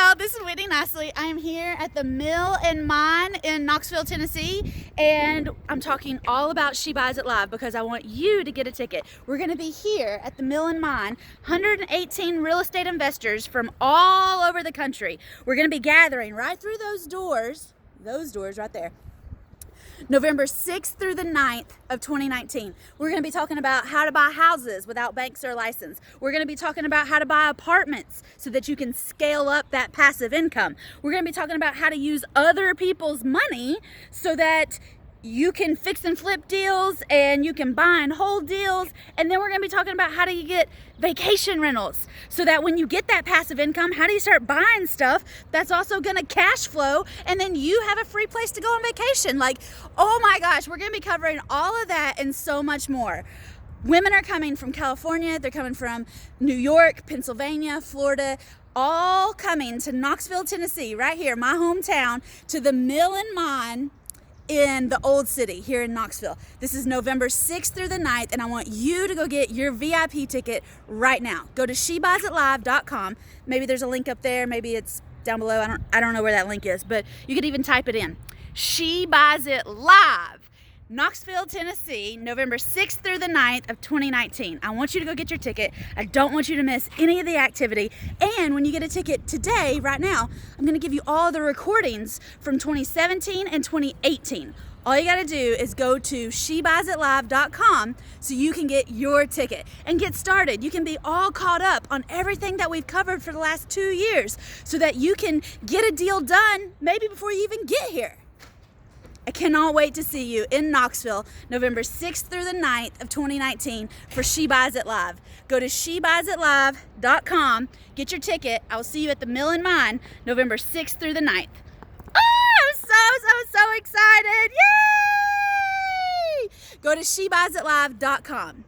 y'all, this is Whitney Nicely. I am here at the Mill and Mine in Knoxville, Tennessee, and I'm talking all about She Buys It Live because I want you to get a ticket. We're going to be here at the Mill and Mine, 118 real estate investors from all over the country. We're going to be gathering right through those doors right there. November 6th through the 9th of 2019. We're going to be talking about how to buy houses without banks or license. We're going to be talking about how to buy apartments so that you can scale up that passive income. We're going to be talking about how to use other people's money so that you can fix and flip deals and you can buy and hold deals. And then we're going to be talking about how do you get vacation rentals so that when you get that passive income, how do you start buying stuff that's also going to cash flow, and then you have a free place to go on vacation. Like, oh my gosh, we're going to be covering all of that and so much more. Women are coming from California, they're coming from New York, Pennsylvania, Florida, all coming to Knoxville, Tennessee, right here, my hometown, to the Mill and Mine in the Old City here in Knoxville. This is November 6th through the 9th, and I want you to go get your VIP ticket right now. Go to SheBuysItLive.com. Maybe there's a link up there, maybe it's down below. I don't know where that link is, but you could even type it in. She Buys It Live, Knoxville, Tennessee, November 6th through the 9th of 2019. I want you to go get your ticket. I don't want you to miss any of the activity. And when you get a ticket today, right now, I'm going to give you all the recordings from 2017 and 2018. All you got to do is go to SheBuysItLive.com so you can get your ticket and get started. You can be all caught up on everything that we've covered for the last 2 years so that you can get a deal done maybe before you even get here. I cannot wait to see you in Knoxville, November 6th through the 9th of 2019 for She Buys It Live. Go to SheBuysItLive.com, get your ticket. I will see you at the Mill and Mine, November 6th through the 9th. Oh, I'm so excited. Yay! Go to SheBuysItLive.com.